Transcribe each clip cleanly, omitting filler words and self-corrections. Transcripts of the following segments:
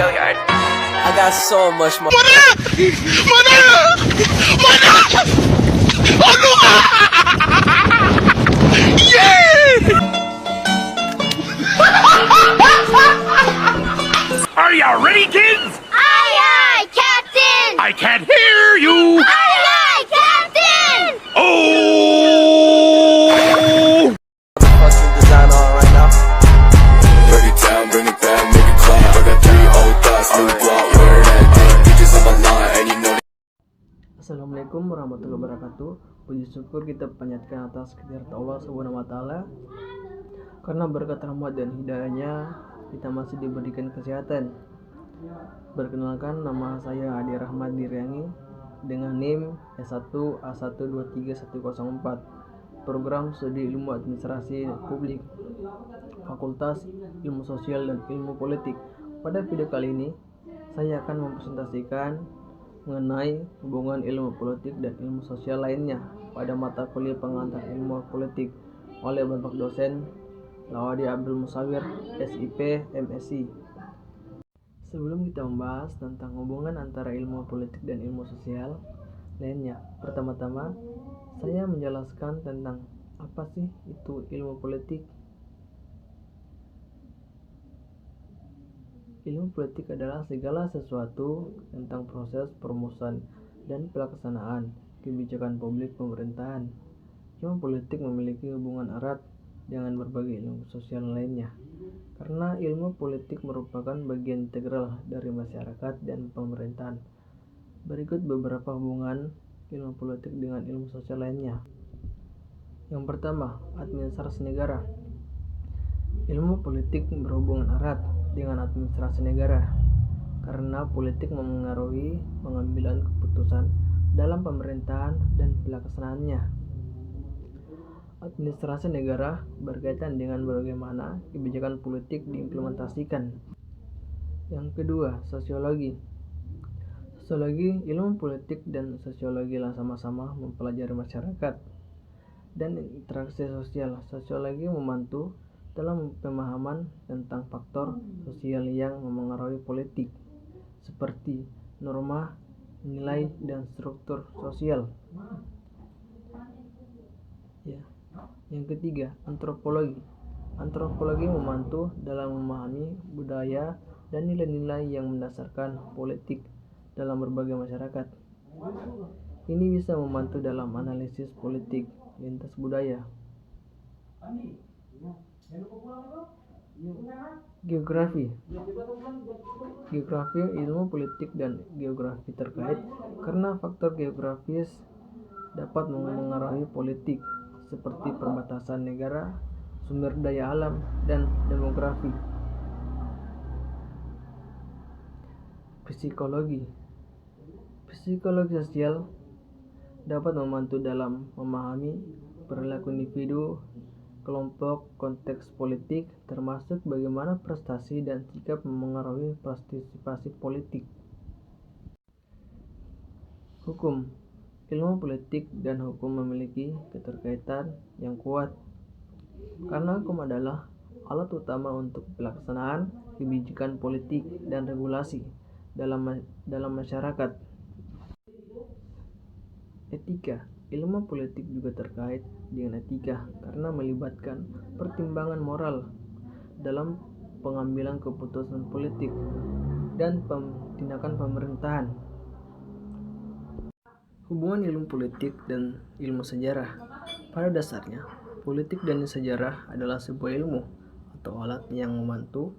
Gilliard. I got so much more. Are you ready, kids? Aye, aye, Captain! I can't hear you. Aye, aye, Captain! Oh! Fucking design on right now. Break it down, bring it back, make it clap. I got 3 old thoughts, new block, where that thing. Bitches on my line, and you know Assalamualaikum warahmatullahi wabarakatuh. Puji syukur kita panjatkan atas kehadirat Allah Subhanahu wa taala. Karena berkat rahmat dan hidayahnya kita masih diberikan kesehatan. Berkenalkan, nama saya Adi Rahmat Diriangi dengan NIM S1A123104, Program Studi Ilmu Administrasi Publik, Fakultas Ilmu Sosial dan Ilmu Politik. Pada video kali ini saya akan mempresentasikan mengenai hubungan ilmu politik dan ilmu sosial lainnya pada mata kuliah pengantar ilmu politik oleh Bapak dosen Lawadi Abdul Musawir, SIP, MSc. Sebelum kita membahas tentang hubungan antara ilmu politik dan ilmu sosial lainnya, pertama-tama saya menjelaskan tentang apa sih itu ilmu politik. Ilmu politik adalah segala sesuatu tentang proses perumusan dan pelaksanaan kebijakan publik pemerintahan. Ilmu politik memiliki hubungan erat dengan berbagai ilmu sosial lainnya, karena ilmu politik merupakan bagian integral dari masyarakat dan pemerintahan. Berikut beberapa hubungan ilmu politik dengan ilmu sosial lainnya. Yang pertama, administrasi negara. Ilmu politik berhubungan erat dengan administrasi negara, karena politik memengaruhi pengambilan keputusan dalam pemerintahan dan pelaksanaannya. Administrasi negara berkaitan dengan bagaimana kebijakan politik diimplementasikan. Yang kedua, sosiologi. Sosiologi, ilmu politik dan sosiologi sama-sama mempelajari masyarakat dan interaksi sosial. Sosiologi membantu dalam pemahaman tentang faktor sosial yang memengaruhi politik, seperti norma, nilai, dan struktur sosial. Yang ketiga, antropologi. Antropologi membantu dalam memahami budaya dan nilai-nilai yang mendasarkan politik dalam berbagai masyarakat. Ini bisa membantu dalam analisis politik lintas budaya. Geografi. Geografi, ilmu politik dan geografi terkait karena faktor geografis dapat mengaruhi politik, seperti perbatasan negara, sumber daya alam, dan demografi. Psikologi. Psikologi sosial dapat membantu dalam memahami perilaku individu, kelompok, konteks politik, termasuk bagaimana prestasi dan sikap memengaruhi partisipasi politik. Hukum. Ilmu politik dan hukum memiliki keterkaitan yang kuat, karena hukum adalah alat utama untuk pelaksanaan kebijakan politik dan regulasi dalam masyarakat. Etika. Ilmu politik juga terkait dengan etika karena melibatkan pertimbangan moral dalam pengambilan keputusan politik dan tindakan pemerintahan. Hubungan ilmu politik dan ilmu sejarah. Pada dasarnya, politik dan sejarah adalah sebuah ilmu atau alat yang membantu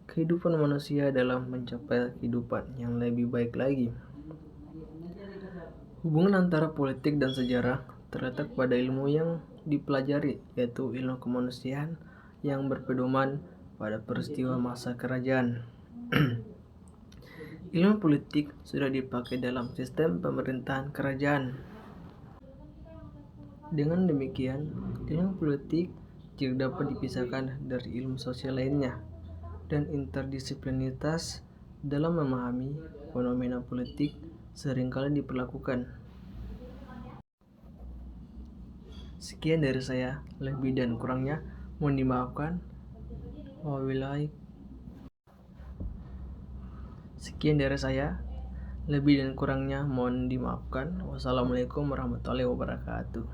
kehidupan manusia dalam mencapai kehidupan yang lebih baik lagi. Hubungan antara politik dan sejarah terletak pada ilmu yang dipelajari, yaitu ilmu kemanusiaan yang berpedoman pada peristiwa masa kerajaan. Ilmu politik sudah dipakai dalam sistem pemerintahan kerajaan. Dengan demikian, ilmu politik tidak dapat dipisahkan dari ilmu sosial lainnya, dan interdisiplinitas dalam memahami fenomena politik seringkali diperlakukan. Sekian dari saya, lebih dan kurangnya mohon dimaafkan. Wabillahi Sekian dari saya. Lebih dan kurangnya mohon dimaafkan. Wassalamualaikum warahmatullahi wabarakatuh.